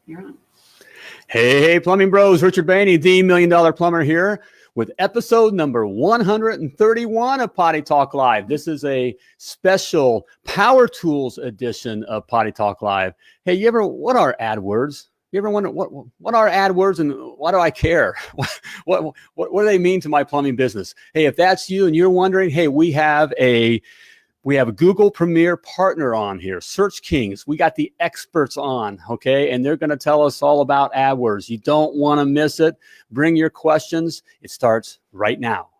You're on. Hey, plumbing bros, Richard Behney, the $1 Million Plumber here with episode number 131 of Potty Talk Live. This is a special Power Tools edition of Potty Talk Live. Hey, what are AdWords? You ever wonder what are AdWords and why do I care? What do they mean to my plumbing business? Hey, if that's you and you're wondering, hey, we have a Google Premier partner on here, SearchKings. We got the experts on, okay? And they're going to tell us all about AdWords. You don't want to miss it. Bring your questions. It starts right now.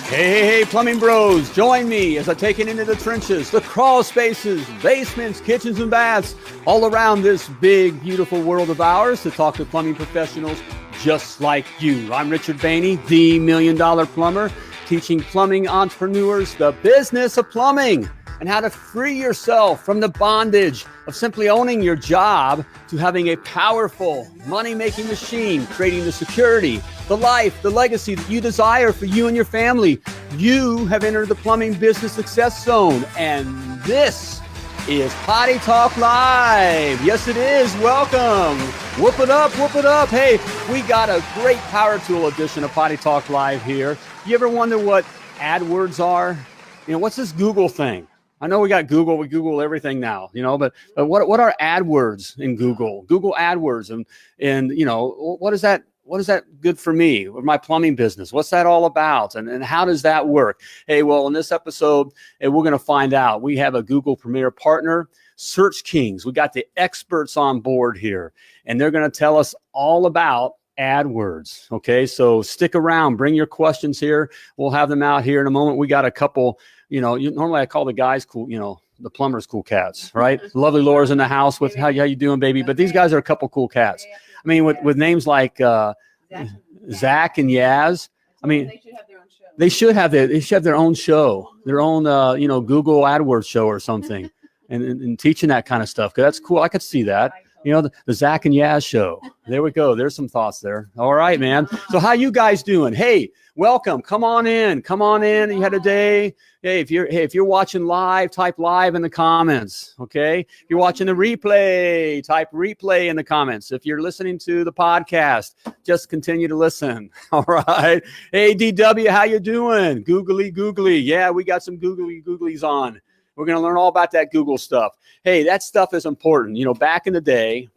Hey, plumbing bros, join me as I take it into the trenches, the crawl spaces, basements, kitchens, and baths, all around this big, beautiful world of ours to talk to plumbing professionals just like you. I'm Richard Behney, the $1 Million Plumber, teaching plumbing entrepreneurs the business of plumbing and how to free yourself from the bondage of simply owning your job to having a powerful money-making machine, creating the security, the life, the legacy that you desire for you and your family. You have entered the plumbing business success zone, and this is Potty Talk Live. Yes, it is. Welcome. Whoop it up, whoop it up. Hey, we got a great power tool edition of Potty Talk Live here. You ever wonder what AdWords are? What's this Google thing? I know we got Google, we Google everything now, but what are AdWords in Google? Google AdWords and what is that good for me or my plumbing business? What's that all about? And how does that work? Hey, well, in this episode, we're going to find out. We have a Google Premier partner, SearchKings. We got the experts on board here, and they're going to tell us all about AdWords. Okay, so stick around, bring your questions here. We'll have them out here in a moment. We got a couple, normally I call the guys cool, the plumbers cool cats, right? Lovely Laura's in the house with how you doing, baby? But these guys are a couple cool cats. I mean, with names like Zak and Yaz. I mean, they should have their own show, their own Google AdWords show or something, and teaching that kind of stuff. Cause that's cool. I could see that. The Zak and Yaz show. There we go. There's some thoughts there. All right, man. So how you guys doing? Hey, welcome. Come on in. You had a day. Hey, if you're watching live, type live in the comments. Okay. If you're watching the replay, type replay in the comments. If you're listening to the podcast, just continue to listen. All right. Hey, DW, how you doing? Googly. Yeah, we got some googlies on. We're going to learn all about that Google stuff. Hey, that stuff is important. Back in the day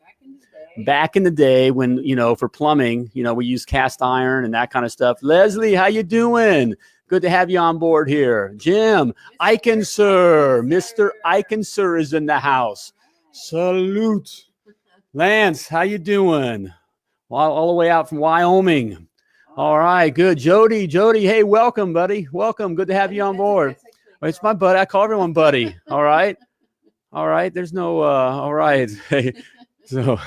when, for plumbing, we use cast iron and that kind of stuff. Leslie, how you doing? Good to have you on board here. Jim, Eichensir, Mr. Eichensir is in the house. Salute. Lance, how you doing? All the way out from Wyoming. All right, good. Jody, hey, welcome, buddy. Welcome. Good to have you on board. It's my buddy. I call everyone buddy. All right. There's no, all right. Hey, so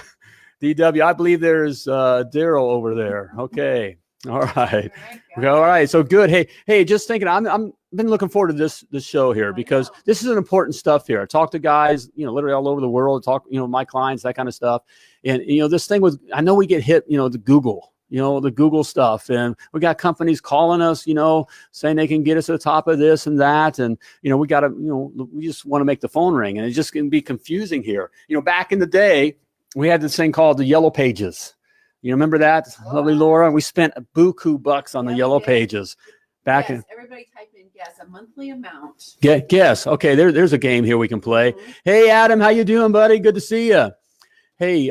DW, I believe there's Daryl over there. Okay. All right. All right. So good. Hey, just thinking, I'm been looking forward to this show here because this is an important stuff here. I talk to guys, literally all over the world, my clients, that kind of stuff. And, this thing I know we get hit, the Google. The Google stuff. And we got companies calling us, saying they can get us to the top of this and that. And, we got to, we just want to make the phone ring. And it's just going to be confusing here. Back in the day, we had this thing called the Yellow Pages. You remember that, lovely Laura? We spent a buku bucks on the Yellow Pages. Everybody type in guess, a monthly amount. Guess. Okay, there's a game here we can play. Mm-hmm. Hey, Adam, how you doing, buddy? Good to see you. Hey,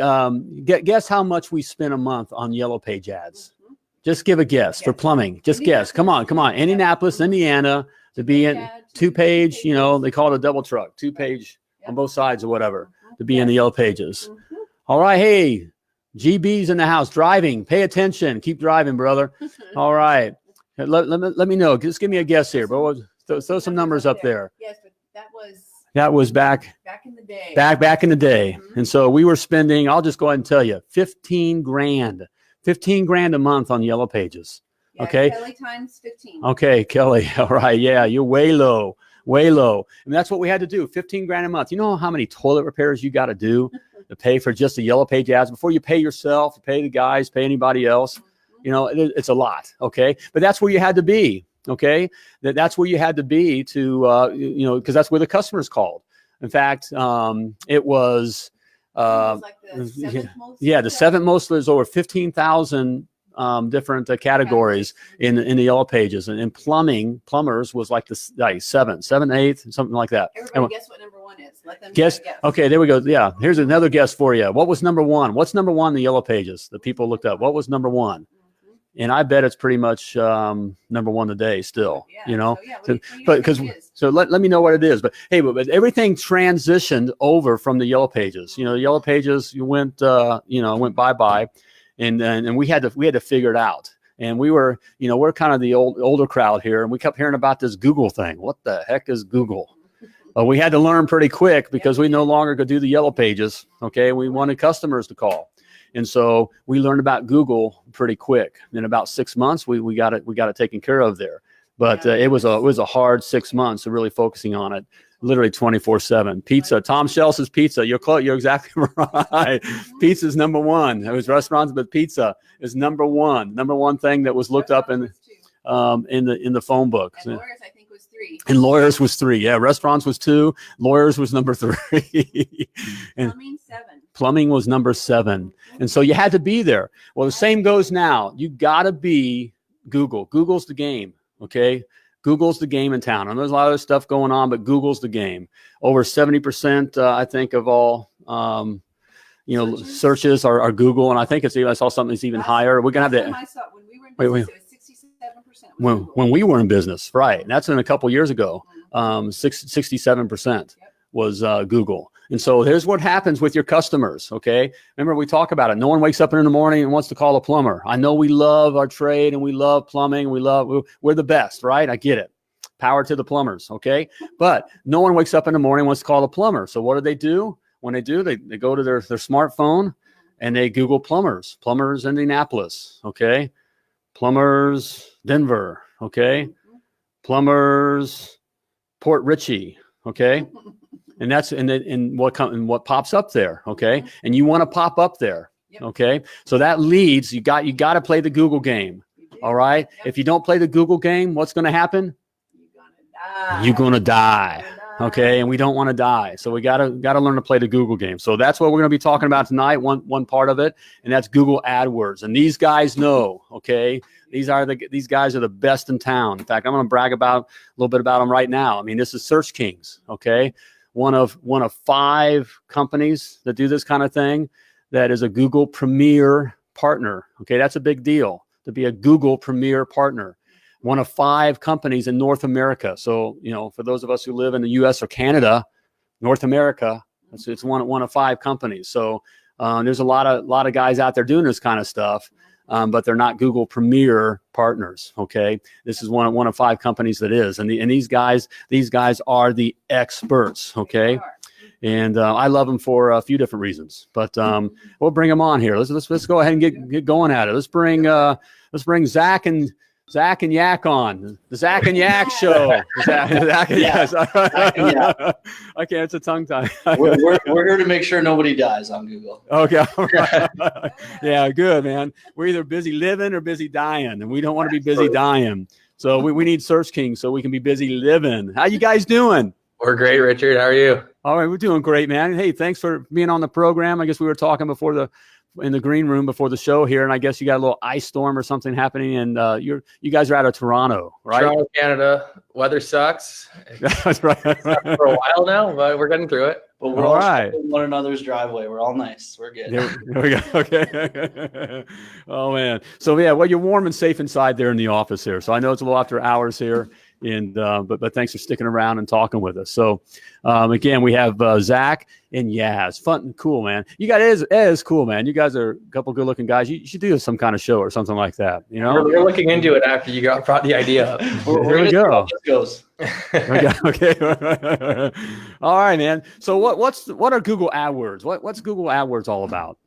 guess how much we spend a month on Yellow Page ads. Mm-hmm. Just give a guess for plumbing. Just guess. Come on. Indianapolis, Indiana, to be in 2-page, they call it a double truck, 2-page on both sides or whatever, to be in the Yellow Pages. Mm-hmm. All right. Hey, GB's in the house driving. Pay attention. Keep driving, brother. All right. Let me know. Just give me a guess here, but throw some numbers up there. Yes, but that was back in the day. Back in the day. Mm-hmm. And so we were spending, I'll just go ahead and tell you, $15,000 a month on Yellow Pages. Yeah, okay. Kelly times 15. Okay, Kelly. All right. Yeah, you're way low. And that's what we had to do. $15,000 a month. You know how many toilet repairs you got to do to pay for just the Yellow Page ads before you pay yourself, pay the guys, pay anybody else? It's a lot. Okay. But that's where you had to be. okay, that's where you had to be to, because that's where the customers called. In fact, it was, like the seventh most. yeah, the seventh most. There's over 15,000 different categories in the Yellow Pages, and plumbers was like the seventh, eighth, something like that. Everybody guess what number 1 is. Let them guess. guess. Okay, there we go. Yeah, here's another guess for you. What was number 1? What's number 1 in the Yellow Pages that people looked up? What was number 1? And I bet it's pretty much number 1 today still, so let me know what it is. But hey, but everything transitioned over from the Yellow Pages. The Yellow Pages went bye-bye, and we had to figure it out. And we were, we're kind of the older crowd here, and we kept hearing about this Google thing. What the heck is Google? We had to learn pretty quick because we no longer could do the Yellow Pages. Okay, we wanted customers to call. And so we learned about Google pretty quick. In about 6 months, we got it taken care of there. But it was a hard 6 months of really focusing on it, literally 24/7. Pizza, Tom Shelse's Pizza. You're exactly right. Pizza's number 1. It was restaurants, but pizza is number 1. Number 1 thing that was looked up in the phone book. And lawyers, I think, was 3. And lawyers was 3. Yeah, restaurants was 2. Lawyers was number 3. And Plumbing 7. Plumbing was number 7. And so you had to be there. Well, the same goes now. You got to be Google. Google's the game, okay? Google's the game in town. And there's a lot of other stuff going on, but Google's the game. Over 70%, I think, of all, searches are Google. And I think I saw something that's even higher. We're going to have that. I saw when we were in business, it was 67%. When we were in business, right. And that's in a couple years ago. 67% was Google. And so here's what happens with your customers, okay? Remember, we talk about it. No one wakes up in the morning and wants to call a plumber. I know we love our trade and we love plumbing. We're the best, right? I get it. Power to the plumbers, okay? But no one wakes up in the morning and wants to call a plumber. So what do? When they do, they go to their smartphone and they Google plumbers. Plumbers Indianapolis, okay? Plumbers Denver, okay? Plumbers Port Richey, okay? And that's what pops up there, okay? And you want to pop up there, okay? So that leads, you got to play the Google game, all right? If you don't play the Google game, what's going to happen? You're going to die, okay? And we don't want to die, so we got to learn to play the Google game. So that's what we're going to be talking about tonight. One part of it, and that's Google AdWords. And these guys know, okay? These guys are the best in town. In fact, I'm going to brag a little bit about them right now. I mean, this is SearchKings, okay? One of 5 companies that do this kind of thing that is a Google Premier partner. Okay, that's a big deal to be a Google Premier partner. One of 5 companies in North America. So, for those of us who live in the U.S. or Canada, North America, it's one of 5 companies. So there's a lot of guys out there doing this kind of stuff. But they're not Google Premier partners. Okay, this is one of 5 companies that is, and these guys are the experts. Okay, and I love them for a few different reasons. But we'll bring them on here. Let's go ahead and get going at it. Let's bring Zak and Yak on the Zak and Yak show. Zak and Yak. Okay, it's a tongue tie. we're here to make sure nobody dies on Google. Okay. Yeah, good, man. We're either busy living or busy dying, and we don't want to be busy dying. So we need SearchKings so we can be busy living. How you guys doing? We're great, Richard. How are you? All right, we're doing great, man. Hey, thanks for being on the program. I guess we were talking in the green room before the show here, and I guess you got a little ice storm or something happening, and you guys are out of Toronto, right? Toronto, Canada. Weather sucks. That's right. For a while now, but we're getting through it. But we're all right in one another's driveway. We're all nice. We're good. There we go. Okay. Oh man. So yeah, well, you're warm and safe inside there in the office here. So I know it's a little after hours here. And but thanks for sticking around and talking with us. So again, we have Zak and Yaz. Fun and cool, man. You guys is cool, man. You guys are a couple good looking guys. You should do some kind of show or something like that. We're looking into it after you brought the idea up. Here we go. Goes. Okay. All right, man. So what are Google AdWords? What's Google AdWords all about?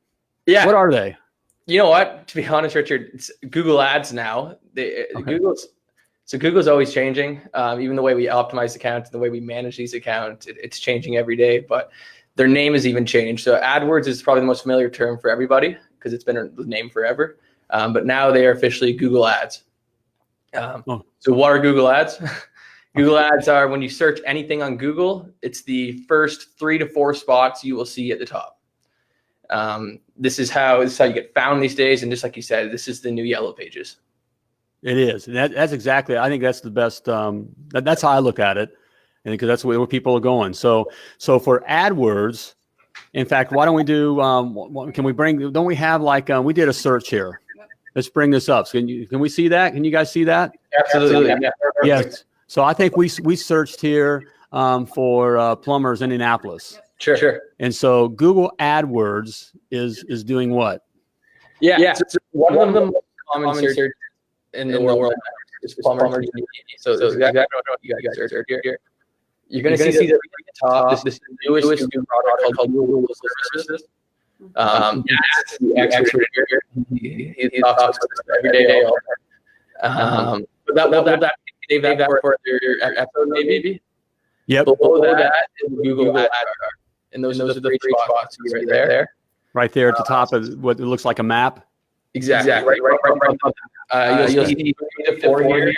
Yeah. What are they? You know what? To be honest, Richard, it's Google Ads now. Google's always changing. Even the way we optimize accounts, the way we manage these accounts, it's changing every day. But their name has even changed. So AdWords is probably the most familiar term for everybody because it's been the name forever. But now they are officially Google Ads. So what are Google ads? Google ads are when you search anything on Google, it's the first 3 to 4 spots you will see at the top. This is how you get found these days. And just like you said, this is the new yellow pages. It is. And that's exactly, I think that's the best. That's how I look at it. And because that's where people are going. So for AdWords, in fact, why don't we do, don't we have we did a search here. Let's bring this up. So can we see that? Can you guys see that? Absolutely. Yes. So I think we searched here for Plumbers Indianapolis. Sure. And so Google AdWords is doing what? Yeah. So one of the most common search in the world is Plumbers. So exactly what you guys search here. You're going to see that at the top. This is the newest new product called Google Services. The expert here. He talks about this every day. That save that for your episode maybe. Yep. Below that is Google AdWords, and those are the 3 spots right there. Right there at the top of what it looks like a map. Exactly. Right. You'll see the 4 here.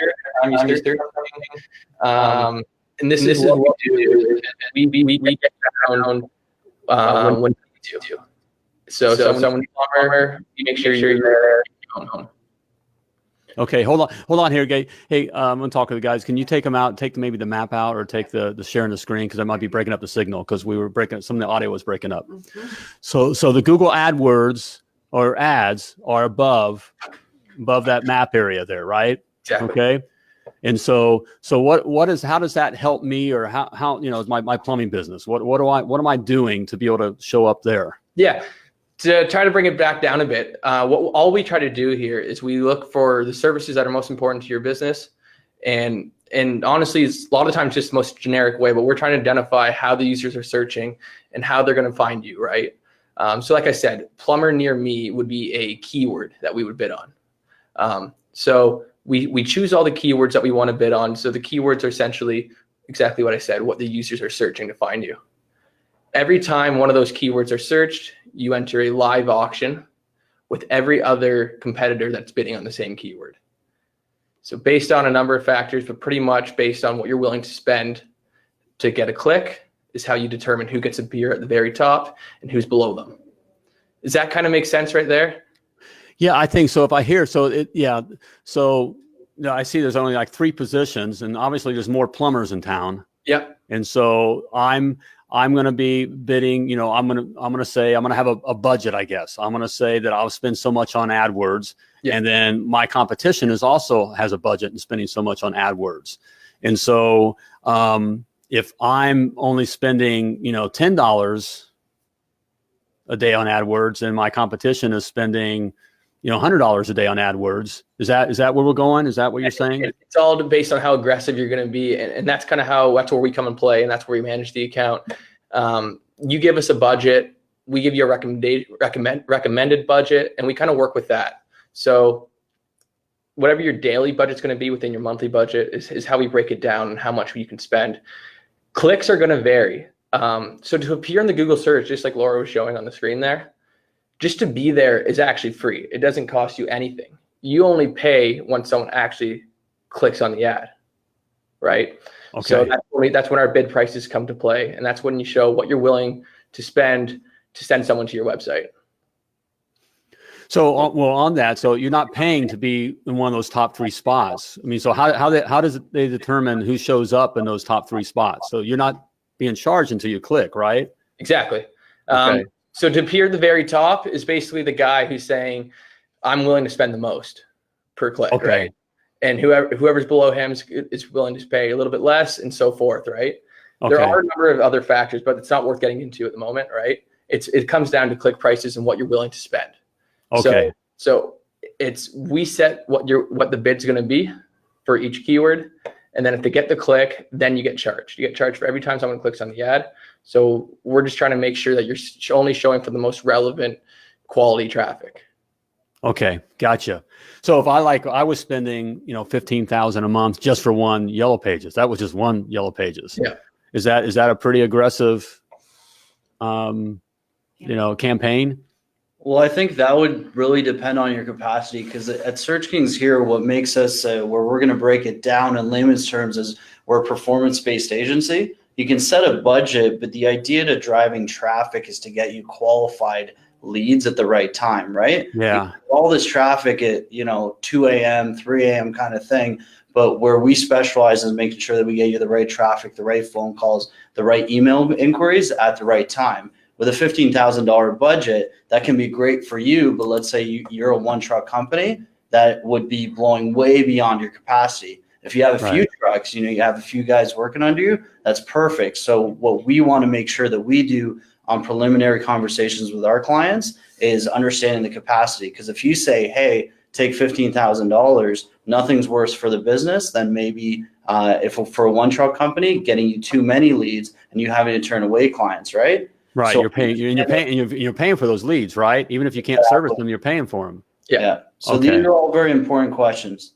And this is what we do. We get down when we need to. So when you plumber, you make sure you're there. Okay, hold on here, Gay. Hey, I'm gonna talk to the guys. Can you take them out? Take maybe the map out, or take the sharing the screen, because I might be breaking up the signal because we were breaking. Some of the audio was breaking up. Mhm. So the Google AdWords or ads are above that map area there, right? Exactly. Okay. And so how does that help me, or how is my plumbing business? What am I doing to be able to show up there? Yeah. To try to bring it back down a bit, all we try to do here is we look for the services that are most important to your business, and honestly, it's a lot of times just the most generic way, but we're trying to identify how the users are searching and how they're going to find you, right? So like I said, plumber near me would be a keyword that we would bid on. So we choose all the keywords that we want to bid on. So the keywords are essentially exactly what I said, what the users are searching to find you. Every time one of those keywords are searched, you enter a live auction with every other competitor that's bidding on the same keyword. So based on a number of factors, but pretty much based on what you're willing to spend to get a click is how you determine who gets a beer at the very top and who's below them. Does that kind of make sense right there? Yeah, I think so. If I hear, I see there's only like 3 positions, and obviously there's more plumbers in town. Yep. And so I'm going to be bidding, I'm going to say, I'm going to have a budget, I guess. I'm going to say that I'll spend so much on AdWords. Yeah. And then my competition also has a budget and spending so much on AdWords. And so if I'm only spending, $10 a day on AdWords, and my competition is spending, $100 a day on AdWords, is that where we're going? Is that what you're saying? It's all based on how aggressive you're going to be. And that's kind of that's where we come and play. And that's where we manage the account. You give us a budget, we give you a recommended budget, and we kind of work with that. So whatever your daily budget's going to be within your monthly budget is how we break it down and how much you can spend. Clicks are going to vary. So to appear in the Google search, just like Laura was showing on the screen there, just to be there is actually free. It doesn't cost you anything. You only pay when someone actually clicks on the ad, right? Okay. So that's when our bid prices come to play. And that's when you show what you're willing to spend to send someone to your website. So, on that, so you're not paying to be in one of those top 3 spots. I mean, so how does they determine who shows up in those top 3 spots? So you're not being charged until you click, right? Exactly. Okay. So to appear at the very top is basically the guy who's saying, I'm willing to spend the most per click, okay, right? And whoever's below him is willing to pay a little bit less, and so forth, right? Okay. There are a number of other factors, but it's not worth getting into at the moment, right? It comes down to click prices and what you're willing to spend. Okay. So we set what the bid's going to be for each keyword, and then if they get the click, then you get charged. You get charged for every time someone clicks on the ad. So we're just trying to make sure that you're only showing for the most relevant quality traffic. Okay, gotcha. So if I was spending, $15,000 a month just for one Yellow Pages, that was just one Yellow Pages. Yeah. Is that a pretty aggressive, campaign? Well, I think that would really depend on your capacity, because at SearchKings here, what makes us where we're going to break it down in layman's terms is we're a performance-based agency. You can set a budget, but the idea to driving traffic is to get you qualified leads at the right time, right? Yeah. All this traffic at 2 a.m., 3 a.m. kind of thing, but where we specialize is making sure that we get you the right traffic, the right phone calls, the right email inquiries at the right time. With a $15,000 budget, that can be great for you, but let's say you're a one truck company, that would be blowing way beyond your capacity. If you have a few trucks, you have a few guys working under you, that's perfect. So what we want to make sure that we do on preliminary conversations with our clients is understanding the capacity. Because if you say, hey, take $15,000, nothing's worse for the business than maybe if for a one truck company, getting you too many leads and you having to turn away clients, right? Right. So, you're paying for those leads, right? Even if you can't service them, you're paying for them. Yeah. So Okay. these are all very important questions.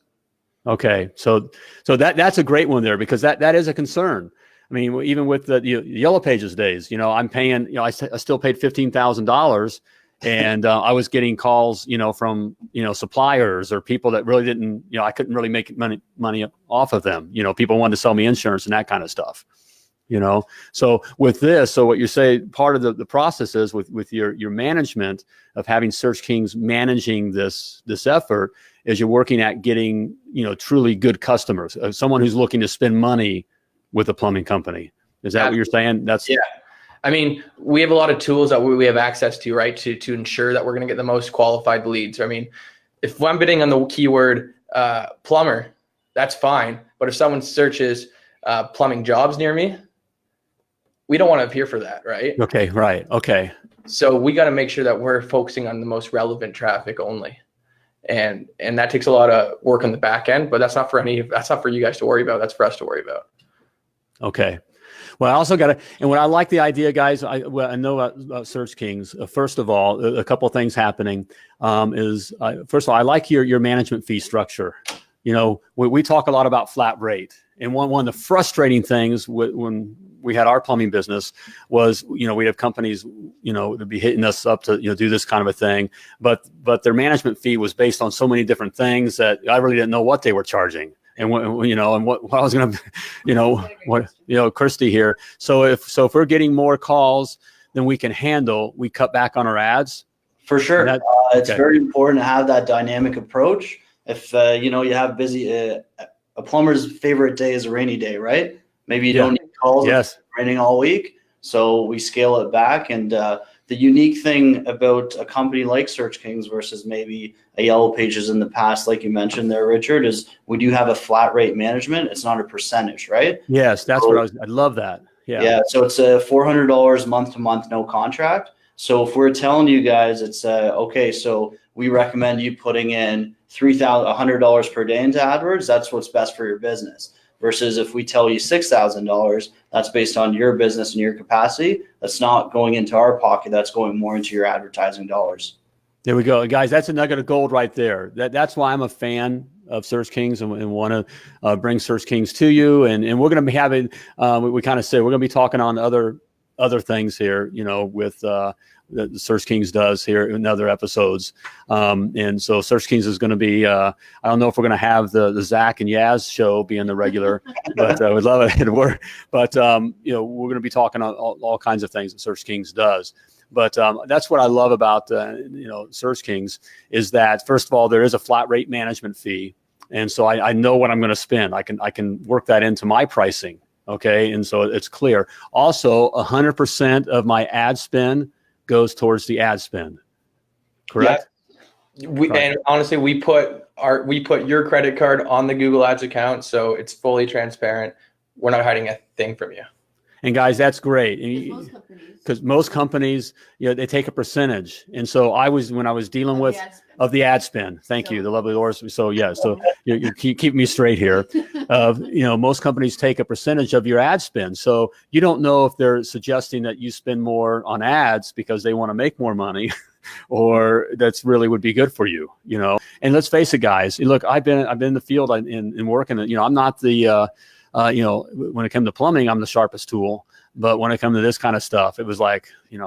Okay. So that's a great one there, because that is a concern. I mean, even with the Yellow Pages days, I'm paying, I still paid $15,000, and I was getting calls, from, suppliers or people that really didn't, I couldn't really make money off of them. People wanted to sell me insurance and that kind of stuff. So with this, so what you say, part of the process is with your management of having SearchKings managing this effort, is you're working at getting, truly good customers, someone who's looking to spend money with a plumbing company. Is that what you're saying? Yeah. I mean, we have a lot of tools that we have access to, right? To ensure that we're going to get the most qualified leads. I mean, if I'm bidding on the keyword plumber, that's fine. But if someone searches plumbing jobs near me, we don't want to appear for that, right? Okay, right. Okay. So we got to make sure that we're focusing on the most relevant traffic only. And that takes a lot of work on the back end, but that's not for you guys to worry about. That's for us to worry about. Okay. Well, I also and what I like the idea, guys, I know about SearchKings. First of all, a couple of things happening first of all, I like your management fee structure. We talk a lot about flat rate. And one of the frustrating things when we had our plumbing business was, we'd have companies, that'd be hitting us up to, do this kind of a thing. But their management fee was based on so many different things that I really didn't know what they were charging. And what I was going to, Kirsty here. So if we're getting more calls than we can handle, we cut back on our ads. For sure. It's very important to have that dynamic approach. If, you have busy, a plumber's favorite day is a rainy day, right? Maybe you don't need calls. Yes. It's raining all week. So we scale it back. And the unique thing about a company like SearchKings versus maybe a Yellow Pages in the past, like you mentioned there, Richard, is we do have a flat rate management. It's not a percentage, right? Yes, that's I love that. Yeah. Yeah. So it's $400 month to month, no contract. So if we're telling you guys, it's okay, so we recommend you putting in $100 per day into AdWords. That's what's best for your business. Versus if we tell you $6,000, that's based on your business and your capacity. That's not going into our pocket. That's going more into your advertising dollars. There we go, guys. That's a nugget of gold right there. That's why I'm a fan of SearchKings and want to bring SearchKings to you. And we're going to be having, we kind of say we're going to be talking on other things here, with the SearchKings does here in other episodes. And so SearchKings is going to be, I don't know if we're going to have the Zak and Yaz show being the regular, but we'd love it. But we're going to be talking on all kinds of things that SearchKings does. But that's what I love about, SearchKings is that, first of all, there is a flat rate management fee. And so I know what I'm going to spend. I can work that into my pricing. Okay. And so it's clear. Also, 100% of my ad spend goes towards the ad spend. Correct? Yeah. And honestly, we put your credit card on the Google Ads account, so it's fully transparent. We're not hiding a thing from you. And guys, that's great. Because most companies, they take a percentage. And so when I was dealing with the ad spend. Thank you, the lovely Doris. So yeah, so you keep me straight here. Most companies take a percentage of your ad spend. So you don't know if they're suggesting that you spend more on ads because they want to make more money, or that's really would be good for you. And let's face it, guys. Look, I've been in the field in working. I'm not the when it comes to plumbing, I'm the sharpest tool. But when it comes to this kind of stuff, it was like, it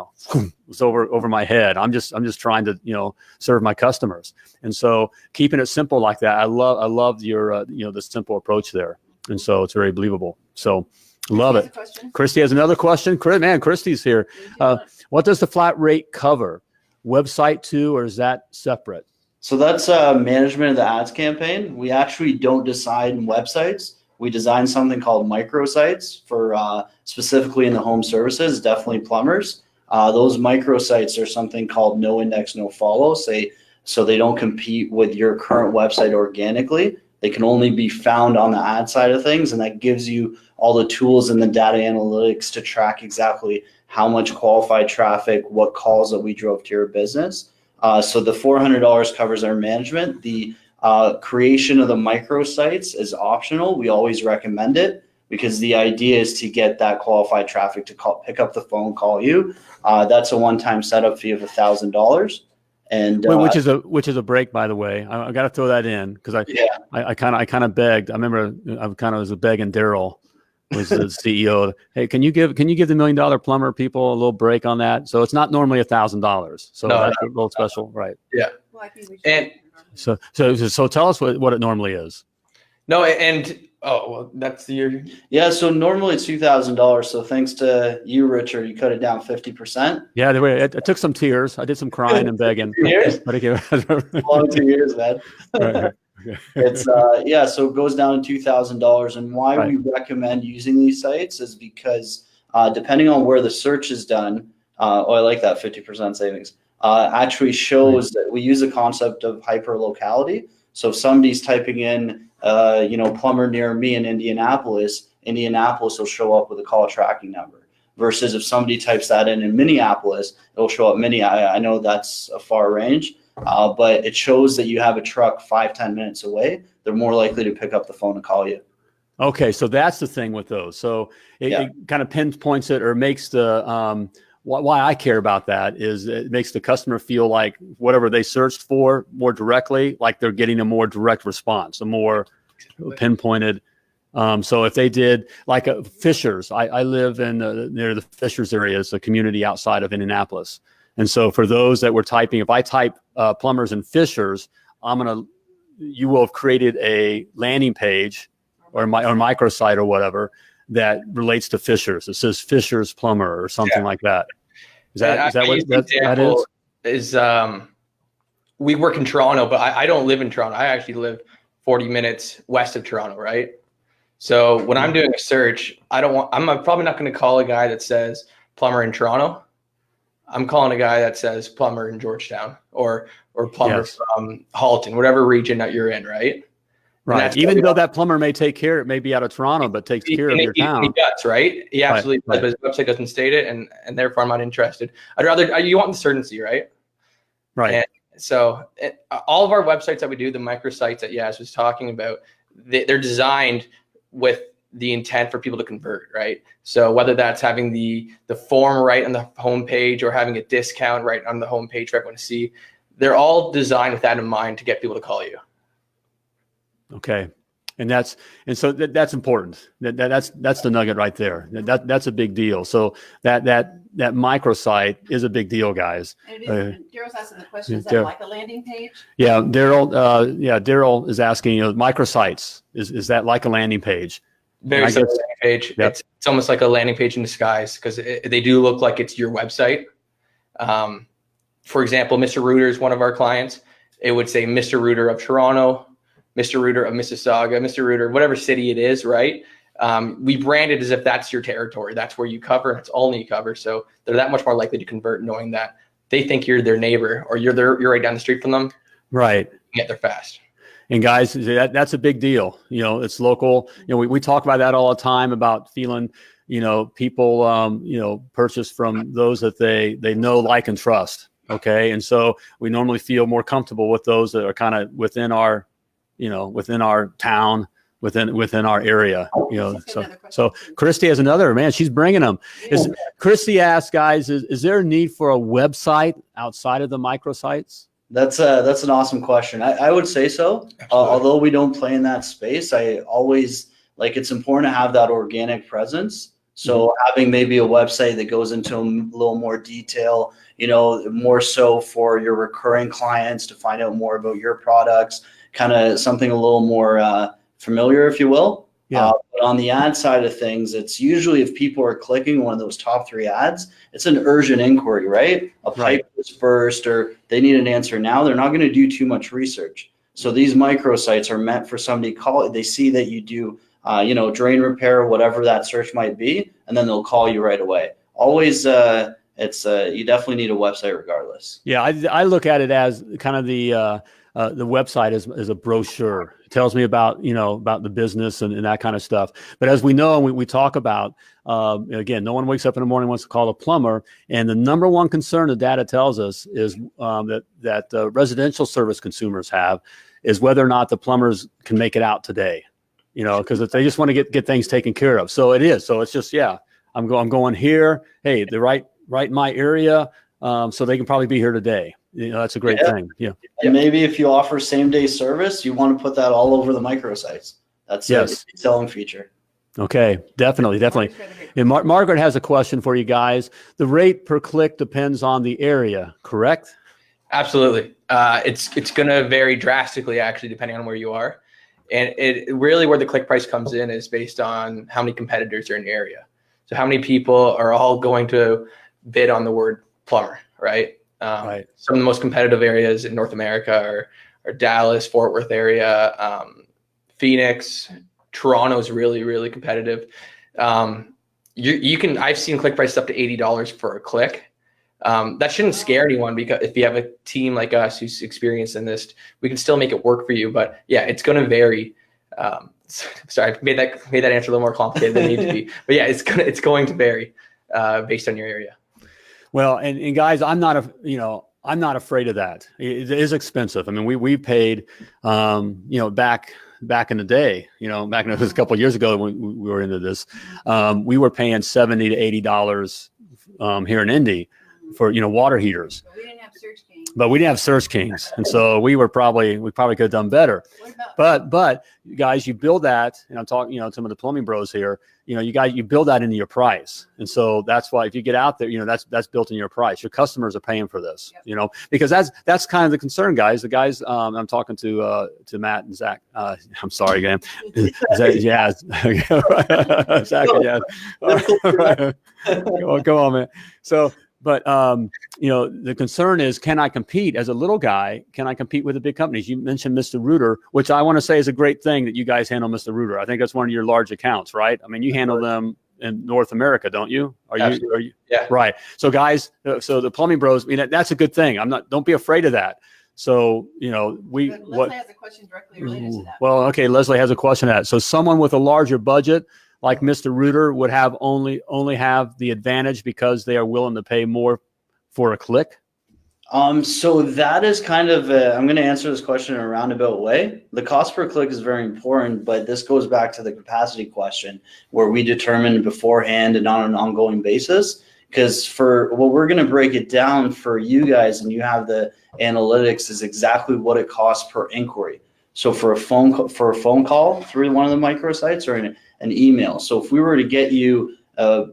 was over my head. I'm just trying to, serve my customers. And so keeping it simple like that, I love your, the simple approach there. And so it's very believable. So love it. Christy has another question. Man, Christy's here. What does the flat rate cover? Website too, or is that separate? So that's management of the ads campaign. We actually don't decide in websites. We design something called microsites for specifically in the home services, definitely plumbers. Those microsites are something called no index, no follow. So they don't compete with your current website organically. They can only be found on the ad side of things, and that gives you all the tools and the data analytics to track exactly how much qualified traffic, what calls that we drove to your business. So the $400 covers our management. The creation of the microsites is optional. We always recommend it because the idea is to get that qualified traffic to pick up the phone, call you. That's a one-time setup fee of $1,000. And which is a break, by the way. I got to throw that in because I kind of begged. I remember I kind of was begging Daryl, was the CEO. Hey, can you give the $1 million plumber people a little break on that? So it's not normally $1,000. So that's a little special, right? Yeah. Well, I think we should. And so tell us what it normally is. No, and that's the year. Yeah, so normally it's $2,000. So thanks to you, Richard, you cut it down 50%. Yeah, it took some tears. I did some crying and begging. 2 years? Long 2 years, man. Right. It's so it goes down to $2,000. And why we recommend using these sites is because depending on where the search is done, I like that 50% savings. Actually shows that we use a concept of hyper locality. So if somebody's typing in, plumber near me in Indianapolis will show up with a call tracking number. Versus if somebody types that in Minneapolis, it'll show up I know that's a far range, but it shows that you have a truck 5-10 minutes away. They're more likely to pick up the phone and call you. Okay, so that's the thing with those. So it kind of pinpoints it or makes the why I care about that is it makes the customer feel like whatever they searched for more directly, like they're getting a more direct response, a more pinpointed. So if they did like Fishers, I live in near the Fishers area. It's a community outside of Indianapolis. And so for those that were typing, if I type plumbers and Fishers, you will have created a landing page or microsite or whatever that relates to Fishers. It says Fishers Plumber or something like that. Is that what that is? We work in Toronto, but I don't live in Toronto. I actually live 40 minutes west of Toronto, right? So when I'm doing a search, I'm probably not going to call a guy that says plumber in Toronto. I'm calling a guy that says plumber in Georgetown or plumber from Halton, whatever region that you're in, right? Right. Even though that plumber may take care, it may be out of Toronto, but takes care of your town. He does, right? He absolutely does, but his website doesn't state it, and therefore I'm not interested. I'd rather, you want the certainty, right? Right. And so all of our websites that we do, the microsites that Yaz was talking about, they're designed with the intent for people to convert, right? So whether that's having the form right on the homepage or having a discount right on the homepage for everyone to see, they're all designed with that in mind to get people to call you. Okay. So that's important. That's the nugget right there. That's a big deal. So that microsite is a big deal, guys. And Daryl's asking the question, is that like a landing page? Yeah, Daryl is asking, microsites, is that like a landing page? Very similar landing page. Yep. It's almost like a landing page in disguise because they do look like it's your website. For example, Mr. Rooter is one of our clients. It would say Mr. Rooter of Toronto, Mr. Rooter of Mississauga, Mr. Rooter, whatever city it is, right? We brand it as if that's your territory. That's where you cover, and it's all you cover. So they're that much more likely to convert knowing that they think you're their neighbor or you're right down the street from them. Right. Get there fast. And guys, that's a big deal. It's local. We talk about that all the time about feeling, people, purchase from those that they know, like, and trust. Okay. And so we normally feel more comfortable with those that are kind of within our town, within our area, So Christy has another, man, she's bringing them. Christy asks, guys, is there a need for a website outside of the microsites? That's an awesome question. I would say so. Although we don't play in that space, I always it's important to have that organic presence. So having maybe a website that goes into a little more detail, more so for your recurring clients to find out more about your products, kind of something a little more familiar, if you will. Yeah. But on the ad side of things, it's usually if people are clicking one of those top 3 ads, it's an urgent inquiry, right? A pipe was burst or they need an answer now. They're not going to do too much research. So these microsites are meant for somebody they see that you do, drain repair, whatever that search might be, and then they'll call you right away. Always, you definitely need a website regardless. Yeah, I look at it as kind of the website is a brochure. It tells me about the business and that kind of stuff. But as we know, and we talk about, again, no one wakes up in the morning and wants to call a plumber. And the number one concern the data tells us is that residential service consumers have is whether or not the plumbers can make it out today. Because if they just want to get things taken care of. So it is. So it's just, I'm going here. Hey, they're right in my area. So they can probably be here today. That's a great thing. Yeah. And maybe if you offer same day service, you want to put that all over the microsites. That's a selling feature. Okay. Definitely. And Margaret has a question for you guys. The rate per click depends on the area, correct? Absolutely. It's going to vary drastically, actually, depending on where you are. And it really where the click price comes in is based on how many competitors are in the area. So how many people are all going to bid on the word plumber, right? Some of the most competitive areas in North America are Dallas, Fort Worth area, Phoenix, Toronto's really, really competitive. I've seen click prices up to $80 for a click. That shouldn't scare anyone because if you have a team like us who's experienced in this, we can still make it work for you. But yeah, it's going to vary. Sorry, I made that answer a little more complicated than it needs to be. But yeah, it's going to vary based on your area. Well, and guys, I'm not afraid of that. It is expensive. I mean, we paid, back in the day, back in it was a couple of years ago when we were into this, we were paying $70 to $80 here in Indy for water heaters. But we didn't have SearchKings, and so we probably could have done better. But guys, you build that, and I'm talking, some of the plumbing bros here. You build that into your price, and so that's why if you get out there, that's built in your price. Your customers are paying for this, because that's kind of the concern, guys. The guys I'm talking to Matt and Zak. I'm sorry, again. Zak Yaz. Zak Yaz. Come on, man. So. But, the concern is, can I compete as a little guy? Can I compete with the big companies? You mentioned Mr. Rooter, which I want to say is a great thing that you guys handle Mr. Rooter. I think that's one of your large accounts, right? I mean, you handle them in North America, don't you? Are you? Yeah. Right. So guys, so the plumbing bros, that's a good thing. Don't be afraid of that. So, Leslie has a question directly related to that. Well, okay. Leslie has a question to that. So someone with a larger budget, like Mr. Rooter, would have only have the advantage because they are willing to pay more for a click? So that is kind of I'm going to answer this question in a roundabout way. The cost per click is very important, but this goes back to the capacity question where we determine beforehand and on an ongoing basis. Because for what we're going to break it down for you guys, and you have the analytics, is exactly what it costs per inquiry. So for a phone call through one of the microsites or an email. So if we were to get you a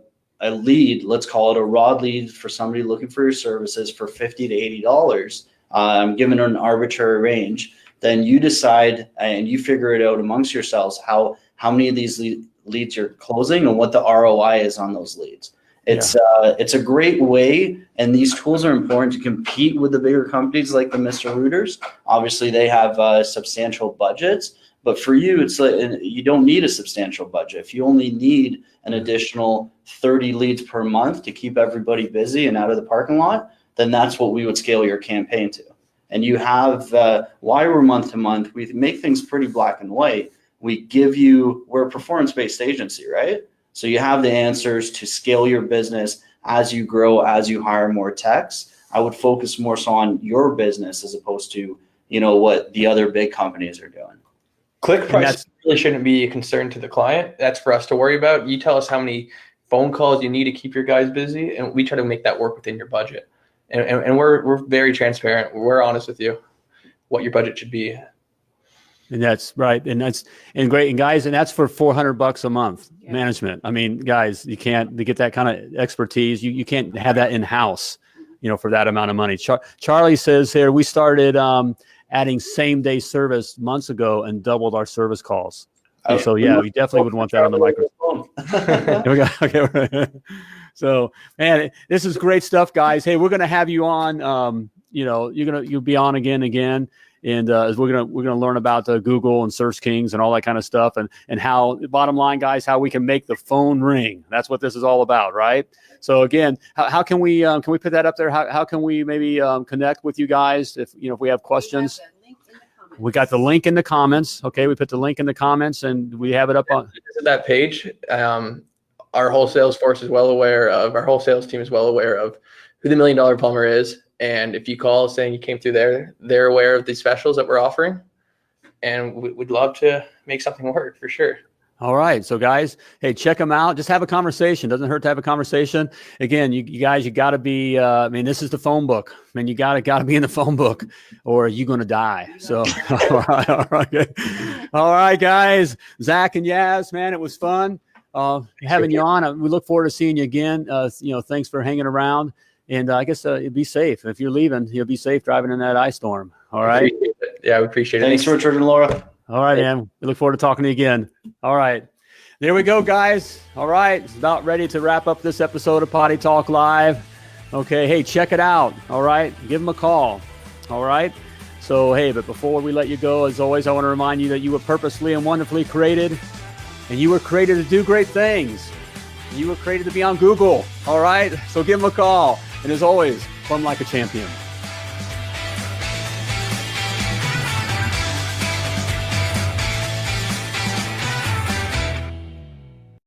lead, let's call it a raw lead for somebody looking for your services for $50 to $80, given an arbitrary range, then you decide and you figure it out amongst yourselves how many of these leads you're closing and what the ROI is on those leads. It's a great way, and these tools are important to compete with the bigger companies like the Mr. Rooters. Obviously, they have substantial budgets, but for you, it's you don't need a substantial budget. If you only need an additional 30 leads per month to keep everybody busy and out of the parking lot, then that's what we would scale your campaign to. And you have why we're month to month. We make things pretty black and white. We're a performance-based agency, right? So you have the answers to scale your business as you grow, as you hire more techs. I would focus more so on your business as opposed to, what the other big companies are doing. Click price really shouldn't be a concern to the client. That's for us to worry about. You tell us how many phone calls you need to keep your guys busy, and we try to make that work within your budget. And we're very transparent. We're honest with you what your budget should be. And that's right. And great. And guys, and that's for $400 a month management. I mean, guys, you can't to get that kind of expertise. You can't have that in house, for that amount of money. Charlie says here, we started adding same day service months ago and doubled our service calls. And so, yeah, we definitely would want that on the microphone. Okay. So, man, this is great stuff, guys. Hey, we're going to have you on, you'll be on again. And we're gonna learn about Google and SearchKings and all that kind of stuff, and how, bottom line, guys, how we can make the phone ring. That's what this is all about, right? So again, how can we put that up there? How can we maybe connect with you guys if we have questions? We got the link in the comments. Okay, we put the link in the comments, and we have it up on that page. Our whole sales force is well aware of. Our whole sales team is well aware of who the $1 Million Plumber is. And if you call saying you came through there, they're aware of the specials that we're offering. And we'd love to make something work for sure. All right. So guys, hey, check them out. Just have a conversation. Doesn't hurt to have a conversation. Again, you guys, you got to be, this is the phone book. You got to be in the phone book or you're going to die. So, all right, guys, Zak and Yaz, man, it was fun having you on. We look forward to seeing you again. Thanks for hanging around. And I guess be safe. If you're leaving, you'll be safe driving in that ice storm. All right. Yeah, we appreciate it. Thanks, Richard and Laura. All right, man. We look forward to talking to you again. All right. There we go, guys. All right. It's about ready to wrap up this episode of Potty Talk Live. Okay. Hey, check it out. All right. Give them a call. All right. So, hey, but before we let you go, as always, I want to remind you that you were purposely and wonderfully created, and you were created to do great things. You were created to be on Google. All right. So give them a call. And as always, plumb like a champion.